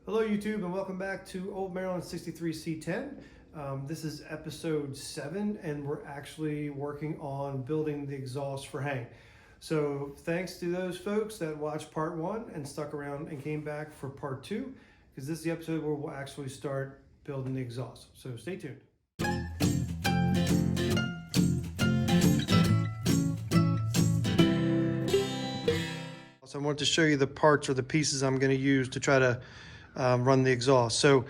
Hello YouTube and welcome back to Old Maryland 63 C10. This is episode 7 and we're actually working on building the exhaust for Hank. So thanks to those folks that watched part 1 and stuck around and came back for part 2, because this is the episode where we'll actually start building the exhaust. So stay tuned. So I wanted to show you the parts or the pieces I'm going to use to try to run the exhaust. So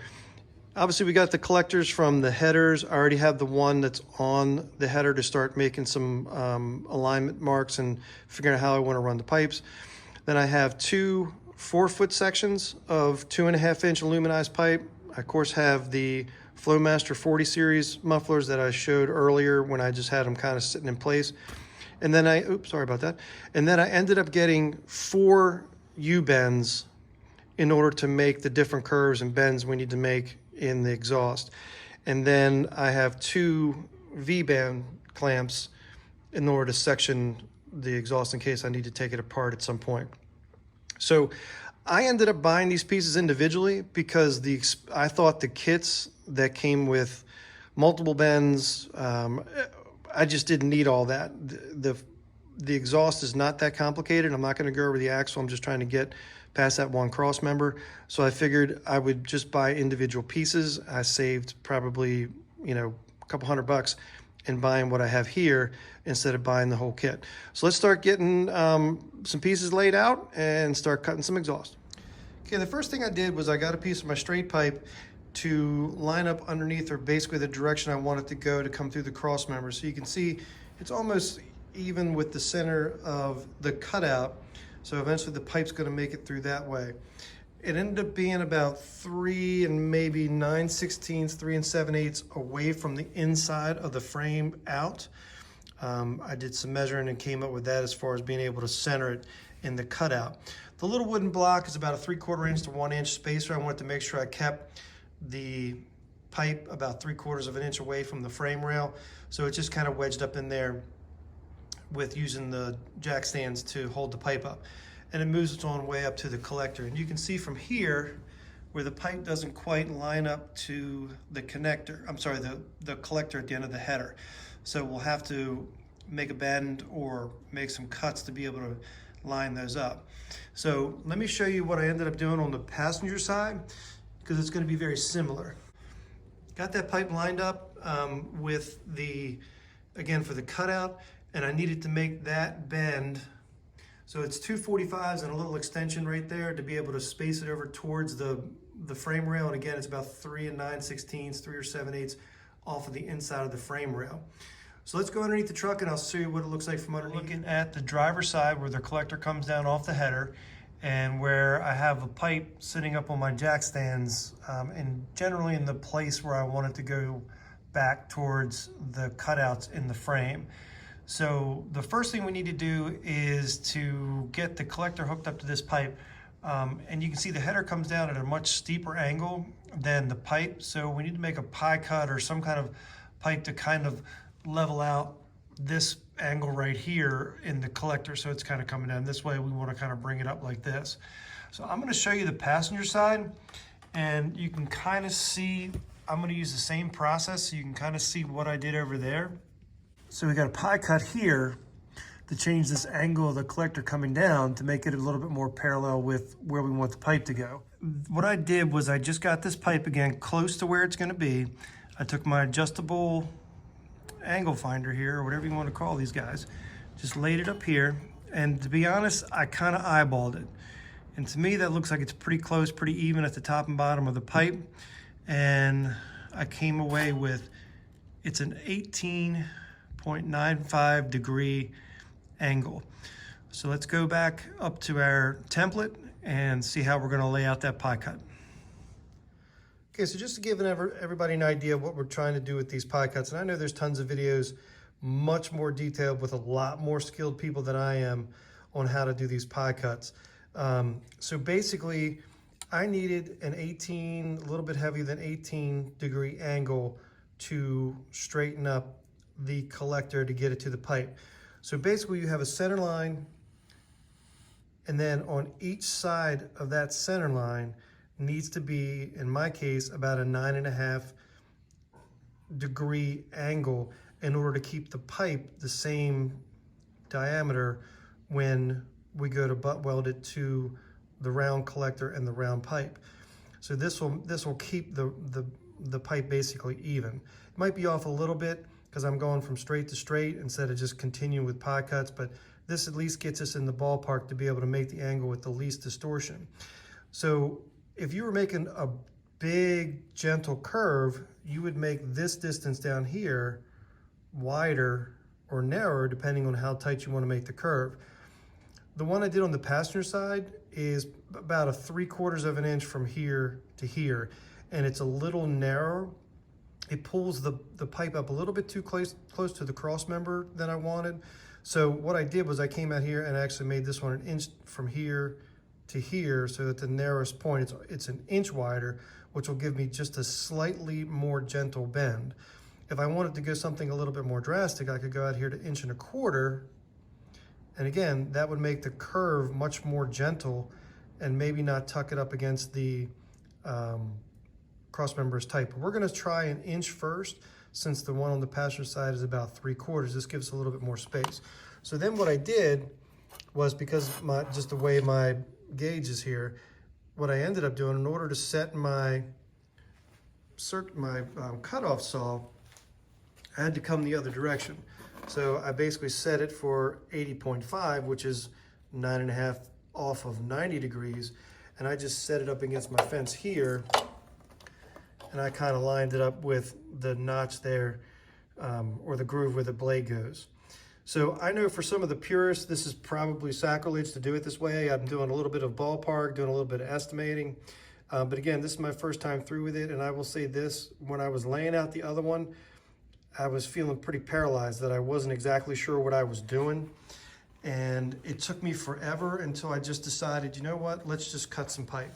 obviously we got the collectors from the headers. I already have the one that's on the header to start making some alignment marks and figuring out how I want to run the pipes. Then I have two 4-foot sections of 2.5-inch aluminized pipe. I of course have the Flowmaster 40 series mufflers that I showed earlier when I just had them kind of sitting in place. And then sorry about that. And then I ended up getting 4 U-bends in order to make the different curves and bends we need to make in the exhaust. And then I have 2 V-band clamps in order to section the exhaust in case I need to take it apart at some point. So I ended up buying these pieces individually because I thought the kits that came with multiple bends, I just didn't need all that. The exhaust is not that complicated. I'm not going to go over the axle. I'm just trying to get past that one cross member. So I figured I would just buy individual pieces. I saved probably, a couple $100 in buying what I have here instead of buying the whole kit. So let's start getting some pieces laid out and start cutting some exhaust. Okay, the first thing I did was I got a piece of my straight pipe to line up underneath, or basically the direction I want it to go to come through the cross member. So you can see it's almost even with the center of the cutout. So eventually the pipe's going to make it through that way. It ended up being about 3 and maybe 9/16, 3 7/8 away from the inside of the frame out. I did some measuring and came up with that as far as being able to center it in the cutout. The little wooden block is about a 3/4 inch to 1 inch spacer. I wanted to make sure I kept the pipe about 3/4 of an inch away from the frame rail. So it just kind of wedged up in there with using the jack stands to hold the pipe up, and it moves its own way up to the collector. And you can see from here where the pipe doesn't quite line up to the connector, the collector at the end of the header. So we'll have to make a bend or make some cuts to be able to line those up. So let me show you what I ended up doing on the passenger side, because it's going to be very similar. Got that pipe lined up with again for the cutout, and I needed to make that bend. So it's 2 45s and a little extension right there to be able to space it over towards the frame rail. And again, it's about 3 9/16, 3 7/8 off of the inside of the frame rail. So let's go underneath the truck and I'll show you what it looks like from underneath. Looking at the driver's side where the collector comes down off the header, and where I have a pipe sitting up on my jack stands, and generally in the place where I want it to go back towards the cutouts in the frame. So the first thing we need to do is to get the collector hooked up to this pipe. And you can see the header comes down at a much steeper angle than the pipe. So we need to make a pie cut or some kind of pipe to kind of level out this angle right here in the collector, so it's kind of coming down this way. We want to kind of bring it up like this. So I'm going to show you the passenger side, and you can kind of see I'm going to use the same process so you can kind of see what I did over there. So we got a pie cut here to change this angle of the collector coming down to make it a little bit more parallel with where we want the pipe to go. What I did was I just got this pipe again close to where it's going to be. I took my adjustable angle finder here, or whatever you want to call these guys, just laid it up here, and to be honest, I kind of eyeballed it, and to me that looks like it's pretty close, pretty even at the top and bottom of the pipe. And I came away with it's an 18.95 degree angle. So let's go back up to our template and see how we're going to lay out that pie cut. Okay, so just to give everybody an idea of what we're trying to do with these pie cuts, and I know there's tons of videos much more detailed with a lot more skilled people than I am on how to do these pie cuts. So basically, I needed an 18, a little bit heavier than 18 degree angle to straighten up the collector to get it to the pipe. So basically you have a center line, and then on each side of that center line, needs to be, in my case, about a 9.5 degree angle in order to keep the pipe the same diameter when we go to butt weld it to the round collector and the round pipe. So this will keep the pipe basically even. It might be off a little bit because I'm going from straight to straight instead of just continuing with pie cuts, but this at least gets us in the ballpark to be able to make the angle with the least distortion. So if you were making a big gentle curve, you would make this distance down here wider or narrower depending on how tight you want to make the curve. The one I did on the passenger side is about a 3/4 of an inch from here to here, and it's a little narrow. It pulls the pipe up a little bit too close to the cross member than I wanted. So what I did was I came out here and actually made this one an inch from here to here, so that the narrowest point, it's an inch wider, which will give me just a slightly more gentle bend. If I wanted to go something a little bit more drastic, I could go out here to 1.25 inches. And again, that would make the curve much more gentle and maybe not tuck it up against the cross members tight. But we're gonna try an inch first, since the one on the passenger side is about 3/4. This gives a little bit more space. So then what I did was, because just the way my gauge is here, what I ended up doing in order to set my cutoff saw, I had to come the other direction. So I basically set it for 80.5, which is 9.5 off of 90 degrees. And I just set it up against my fence here. And I kind of lined it up with the notch there, or the groove where the blade goes. So I know for some of the purists, this is probably sacrilege to do it this way. I'm doing a little bit of ballpark, doing a little bit of estimating. But again, this is my first time through with it. And I will say this, when I was laying out the other one, I was feeling pretty paralyzed that I wasn't exactly sure what I was doing. And it took me forever until I just decided, you know what, let's just cut some pipe.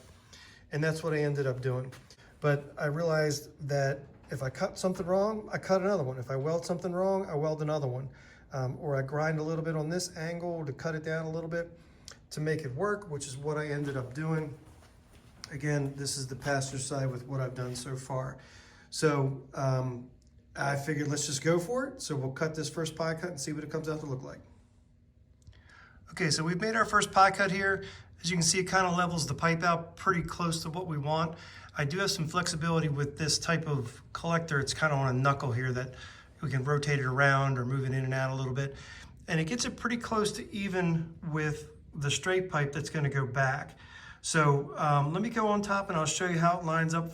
And that's what I ended up doing. But I realized that if I cut something wrong, I cut another one. If I weld something wrong, I weld another one. Or I grind a little bit on this angle to cut it down a little bit to make it work, which is what I ended up doing. Again, this is the passenger side with what I've done so far. So I figured let's just go for it. So we'll cut this first pie cut and see what it comes out to look like. Okay, so we've made our first pie cut here. As you can see, it kind of levels the pipe out pretty close to what we want. I do have some flexibility with this type of collector. It's kind of on a knuckle here that we can rotate it around or move it in and out a little bit. And it gets it pretty close to even with the straight pipe that's going to go back. So let me go on top and I'll show you how it lines up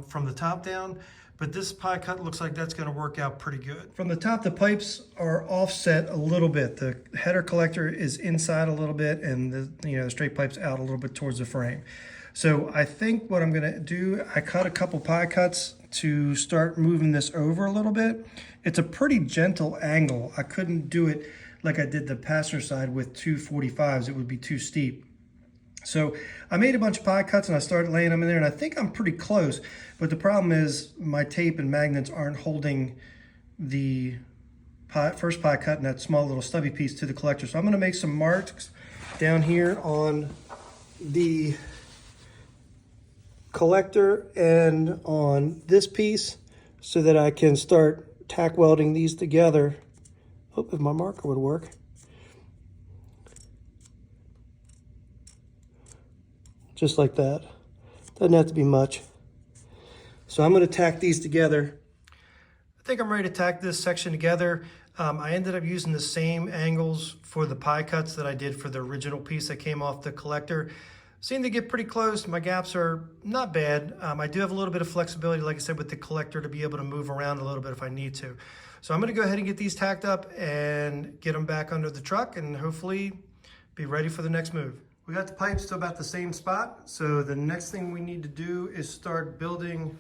from the top down. But this pie cut looks like that's going to work out pretty good. From the top, the pipes are offset a little bit. The header collector is inside a little bit, and the straight pipe's out a little bit towards the frame. So I think what I'm going to do, I cut a couple pie cuts to start moving this over a little bit. It's a pretty gentle angle. I couldn't do it like I did the passenger side with 245s. It would be too steep. So I made a bunch of pie cuts and I started laying them in there, and I think I'm pretty close. But the problem is my tape and magnets aren't holding the first pie cut and that small little stubby piece to the collector. So I'm going to make some marks down here on the collector and on this piece so that I can start tack welding these together. Hope if my marker would work. Just like that. Doesn't have to be much. So I'm going to tack these together. I think I'm ready to tack this section together. I ended up using the same angles for the pie cuts that I did for the original piece that came off the collector. Seem to get pretty close. My gaps are not bad. I do have a little bit of flexibility, like I said, with the collector to be able to move around a little bit if I need to. So I'm going to go ahead and get these tacked up and get them back under the truck and hopefully be ready for the next move. We got the pipes to about the same spot, so the next thing we need to do is start building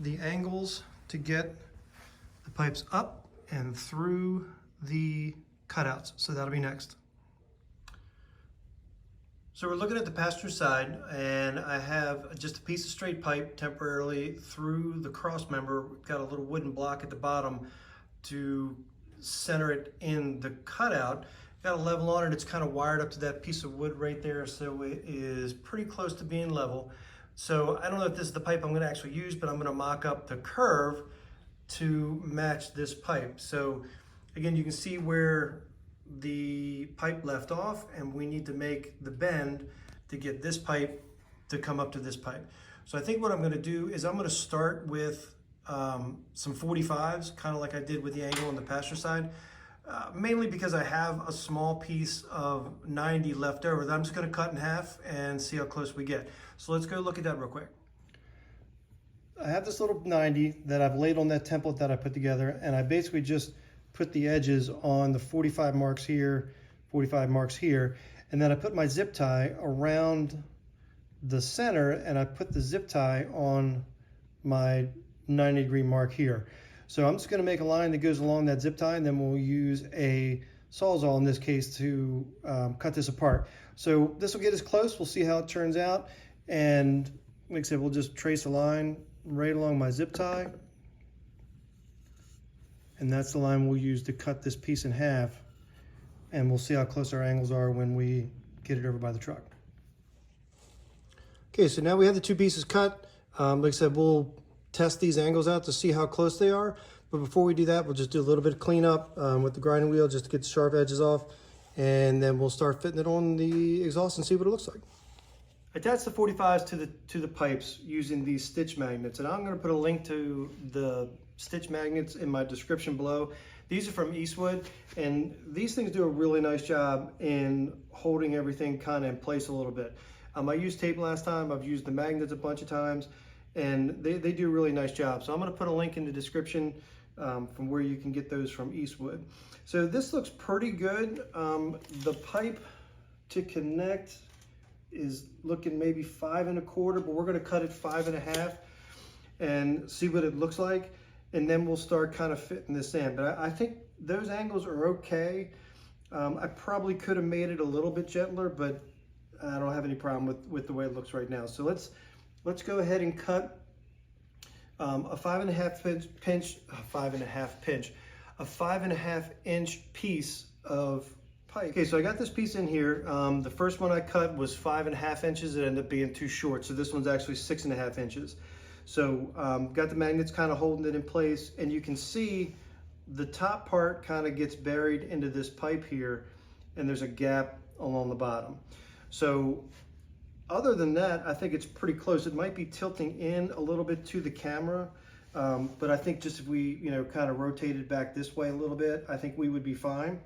the angles to get the pipes up and through the cutouts. So that'll be next. So we're looking at the passenger side, and I have just a piece of straight pipe temporarily through the cross member. We've got a little wooden block at the bottom to center it in the cutout. Got a level on it. It's kind of wired up to that piece of wood right there, so it is pretty close to being level. So I don't know if this is the pipe I'm gonna actually use, but I'm gonna mock up the curve to match this pipe. So again, you can see where the pipe left off, and we need to make the bend to get this pipe to come up to this pipe. So I think what I'm gonna do is I'm gonna start with some 45s, kind of like I did with the angle on the passenger side, mainly because I have a small piece of 90 left over that I'm just gonna cut in half and see how close we get. So let's go look at that real quick. I have this little 90 that I've laid on that template that I put together, and I basically just put the edges on the 45 marks here, 45 marks here, and then I put my zip tie around the center, and I put the zip tie on my 90-degree mark here. So I'm just going to make a line that goes along that zip tie, and then we'll use a Sawzall in this case to cut this apart. So this will get us close. We'll see how it turns out, and like I said, we'll just trace a line right along my zip tie, and that's the line we'll use to cut this piece in half, and we'll see how close our angles are when we get it over by the truck. Okay, so now we have the two pieces cut. Like I said, we'll test these angles out to see how close they are, but before we do that, we'll just do a little bit of cleanup with the grinding wheel just to get the sharp edges off, and then we'll start fitting it on the exhaust and see what it looks like. Attach the 45s to the pipes using these stitch magnets, and I'm going to put a link to the stitch magnets in my description below. These are from Eastwood, and these things do a really nice job in holding everything kind of in place a little bit. I used tape last time, I've used the magnets a bunch of times, and they do a really nice job. So I'm going to put a link in the description from where you can get those from Eastwood. So this looks pretty good. The pipe to connect is looking maybe 5 1/4, but we're going to cut it 5 1/2 and see what it looks like, and then we'll start kind of fitting this in. But I think those angles are okay. I probably could have made it a little bit gentler, but I don't have any problem with the way it looks right now. So let's go ahead and cut a 5 1/2 inch piece of pipe. Okay, so I got this piece in here. The first one I cut was 5 1/2 inches. It ended up being too short, so this one's actually 6 1/2 inches. So got the magnets kind of holding it in place, and you can see the top part kind of gets buried into this pipe here, and there's a gap along the bottom. So other than that, I think it's pretty close. It might be tilting in a little bit to the camera, but I think just if we, kind of rotated back this way a little bit, I think we would be fine.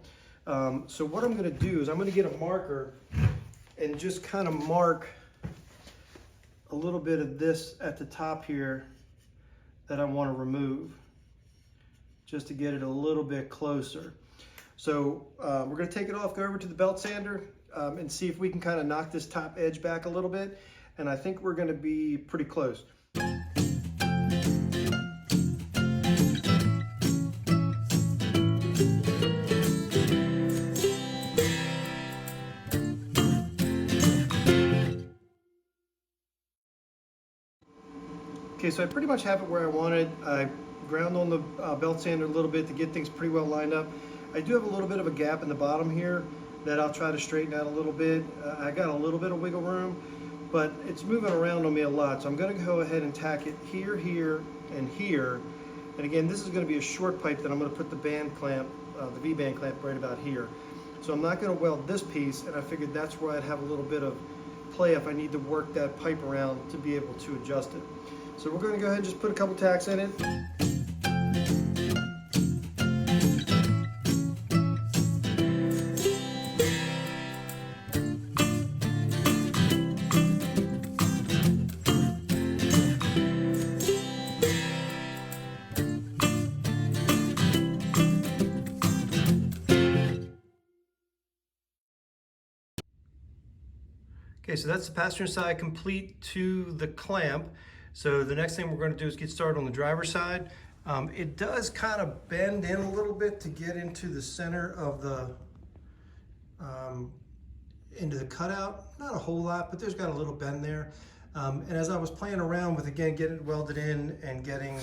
So what I'm going to do is I'm going to get a marker and just kind of mark a little bit of this at the top here that I want to remove, just to get it a little bit closer. So we're going to take it off, go over to the belt sander, and see if we can kind of knock this top edge back a little bit, and I think we're going to be pretty close. Okay, so I pretty much have it where I wanted. I ground on the belt sander a little bit to get things pretty well lined up. I do have a little bit of a gap in the bottom here that I'll try to straighten out a little bit. I got a little bit of wiggle room, but it's moving around on me a lot. So I'm gonna go ahead and tack it here, here, and here. And again, this is gonna be a short pipe that I'm gonna put the band clamp, the V-band clamp right about here. So I'm not gonna weld this piece, and I figured that's where I'd have a little bit of play if I need to work that pipe around to be able to adjust it. So we're gonna go ahead and just put a couple tacks in it. Okay, so that's the passenger side complete to the clamp. So the next thing we're going to do is get started on the driver's side. It does kind of bend in a little bit to get into the center of the into the cutout. Not a whole lot, but there's got a little bend there. And as I was playing around with, again, getting it welded in and getting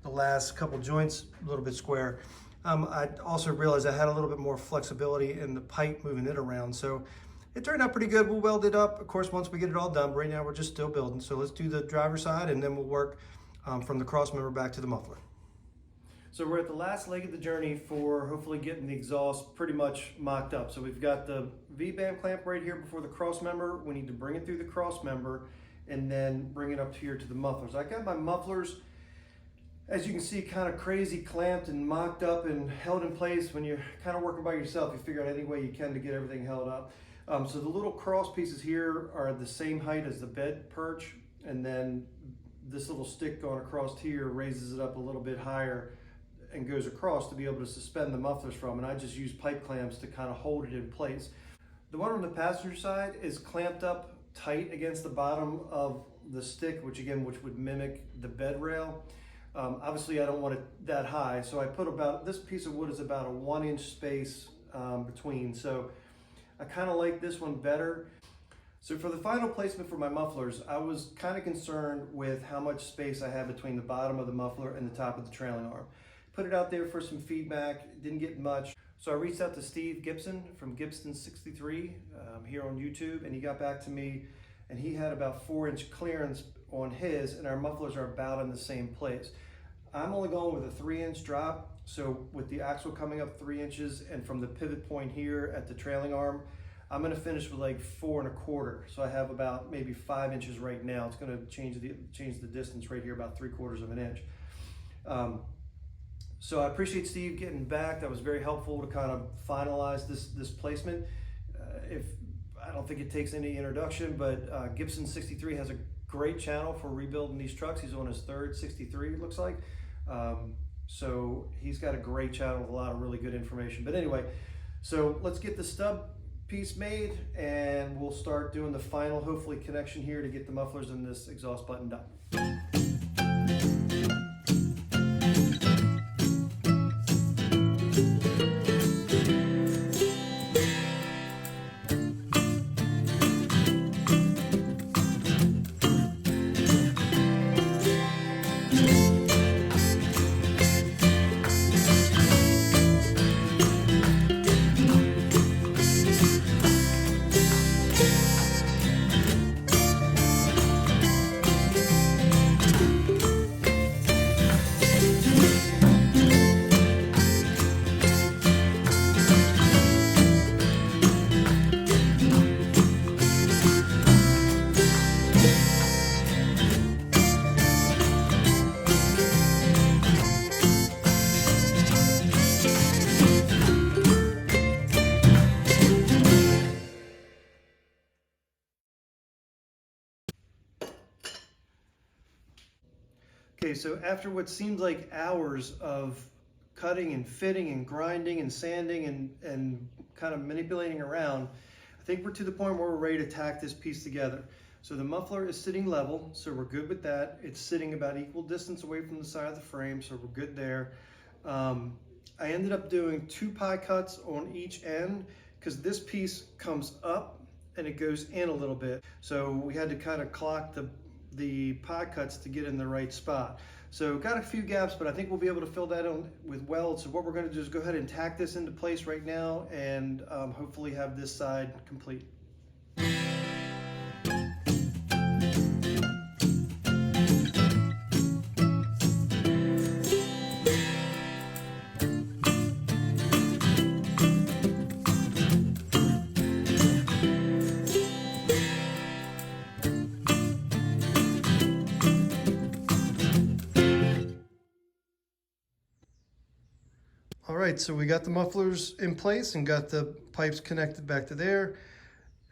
the last couple joints a little bit square, I also realized I had a little bit more flexibility in the pipe moving it around. So It turned out pretty good. We'll weld it up, of course, once we get it all done. Right now, we're just still building. So let's do the driver's side, and then we'll work from the cross member back to the muffler. So we're at the last leg of the journey for hopefully getting the exhaust pretty much mocked up. So we've got the V-band clamp right here before the cross member. We need to bring it through the cross member and then bring it up here to the mufflers. I got my mufflers, as you can see, kind of crazy clamped and mocked up and held in place. When you're kind of working by yourself, you figure out any way you can to get everything held up. So the little cross pieces here are the same height as the bed perch, and then this little stick going across here raises it up a little bit higher and goes across to be able to suspend the mufflers from, and I just use pipe clamps to kind of hold it in place. The one on the passenger side is clamped up tight against the bottom of the stick, which would mimic the bed rail. Obviously I don't want it that high, so I put about, this piece of wood is about a 1-inch space between, so I kind of like this one better. So for the final placement for my mufflers, I was kind of concerned with how much space I have between the bottom of the muffler and the top of the trailing arm. Put it out there for some feedback, didn't get much. So I reached out to Steve Gibson from Gibson 63 here on YouTube, and he got back to me, and he had about 4-inch clearance on his, and our mufflers are about in the same place. I'm only going with a 3-inch drop, so with the axle coming up 3 inches, and from the pivot point here at the trailing arm, I'm gonna finish with like 4 1/4. So I have about maybe 5 inches right now. It's gonna change the distance right here, about 3/4 of an inch. So I appreciate Steve getting back. That was very helpful to kind of finalize this placement. I don't think it takes any introduction, but Gibson 63 has a great channel for rebuilding these trucks. He's on his 3rd 63, it looks like. So he's got a great channel with a lot of really good information. But anyway, so let's get the stub piece made, and we'll start doing the final, hopefully, connection here to get the mufflers and this exhaust button done. Okay, so after what seems like hours of cutting and fitting and grinding and sanding and kind of manipulating around, I think we're to the point where we're ready to tack this piece together. So the muffler is sitting level, so we're good with that. It's sitting about equal distance away from the side of the frame, so we're good there. I ended up doing 2 pie cuts on each end because this piece comes up and it goes in a little bit. So we had to kind of clock the pie cuts to get in the right spot. So got a few gaps, but I think we'll be able to fill that in with welds. So what we're going to do is go ahead and tack this into place right now, and hopefully have this side complete. All right, so we got the mufflers in place and got the pipes connected back to there.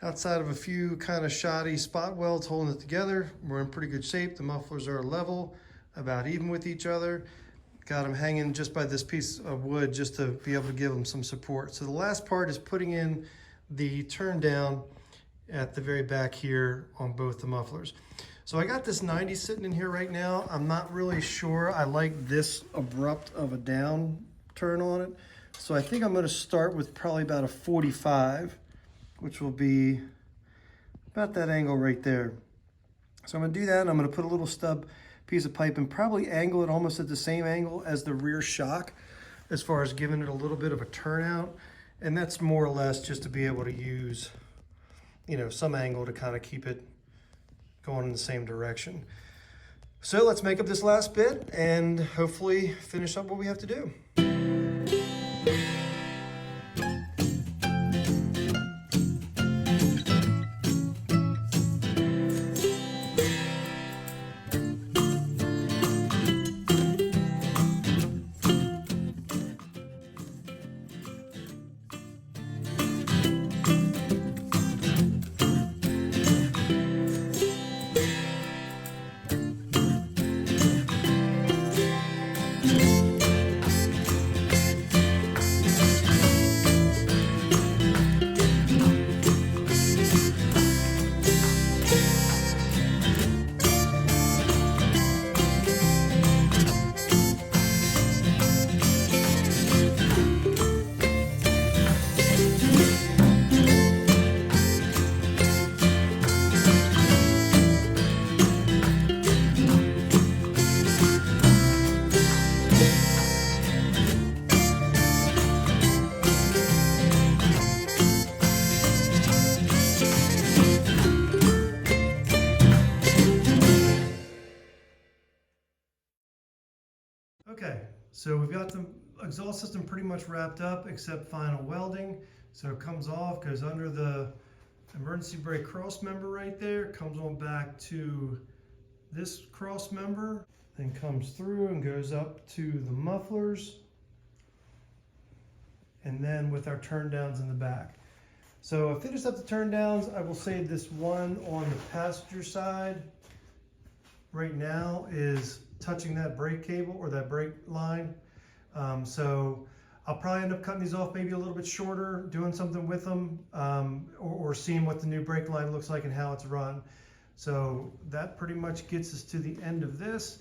Outside of a few kind of shoddy spot welds holding it together, we're in pretty good shape. The mufflers are level, about even with each other. Got them hanging just by this piece of wood just to be able to give them some support. So the last part is putting in the turn down at the very back here on both the mufflers. So I got this 90 sitting in here right now. I'm not really sure I like this abrupt of a down turn on it. So I think I'm going to start with probably about a 45, which will be about that angle right there. So I'm going to do that, and I'm going to put a little stub piece of pipe and probably angle it almost at the same angle as the rear shock, as far as giving it a little bit of a turnout. And that's more or less just to be able to use some angle to kind of keep it going in the same direction. So let's make up this last bit and hopefully finish up what we have to do. Okay, so we've got the exhaust system pretty much wrapped up except final welding. So it comes off, goes under the emergency brake cross member right there, comes on back to this cross member, then comes through and goes up to the mufflers, and then with our turn downs in the back. So I finished up the turn downs. I will say this one on the passenger side right now is touching that brake cable or that brake line. So I'll probably end up cutting these off maybe a little bit shorter, doing something with them, or seeing what the new brake line looks like and how it's run. So that pretty much gets us to the end of this.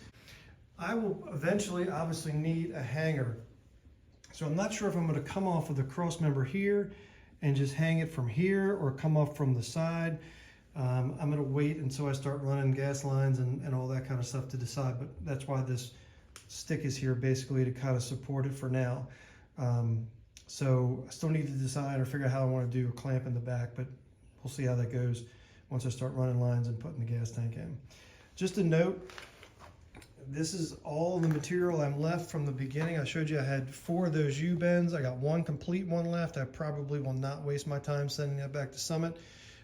I will eventually obviously need a hanger. So I'm not sure if I'm going to come off of the cross member here and just hang it from here or come off from the side. I'm going to wait until I start running gas lines and all that kind of stuff to decide, but that's why this stick is here basically to kind of support it for now. So I still need to decide or figure out how I want to do a clamp in the back, but we'll see how that goes once I start running lines and putting the gas tank in. Just a note, this is all the material I'm left from the beginning. I showed you I had 4 of those U-bends. I got 1 complete one left. I probably will not waste my time sending that back to Summit.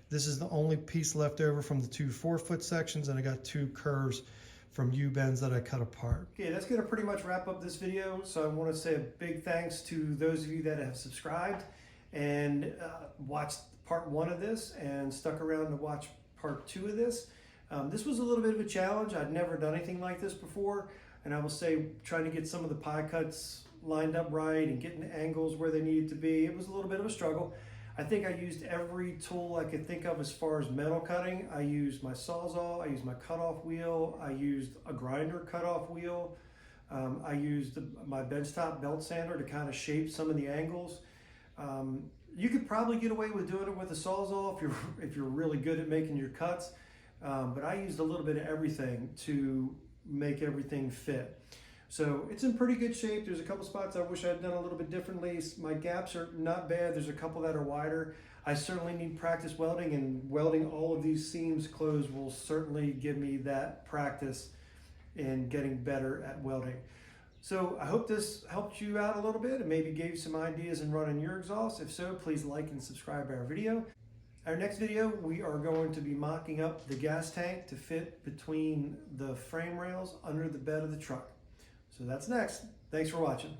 This is the only piece left over from the 2 4-foot sections, and I got 2 curves from U-bends that I cut apart. Okay, that's gonna pretty much wrap up this video. So I wanna say a big thanks to those of you that have subscribed and watched part 1 of this and stuck around to watch part 2 of this. This was a little bit of a challenge. I'd never done anything like this before. And I will say, trying to get some of the pie cuts lined up right and getting the angles where they needed to be, it was a little bit of a struggle. I think I used every tool I could think of as far as metal cutting. I used my Sawzall, I used my cutoff wheel, I used a grinder cutoff wheel. I used my benchtop belt sander to kind of shape some of the angles. You could probably get away with doing it with a Sawzall if you're really good at making your cuts. But I used a little bit of everything to make everything fit. So it's in pretty good shape. There's a couple spots I wish I'd done a little bit differently. My gaps are not bad. There's a couple that are wider. I certainly need practice welding, and welding all of these seams closed will certainly give me that practice in getting better at welding. So I hope this helped you out a little bit and maybe gave you some ideas in running your exhaust. If so, please like and subscribe our video. Our next video, we are going to be mocking up the gas tank to fit between the frame rails under the bed of the truck. So that's next. Thanks for watching.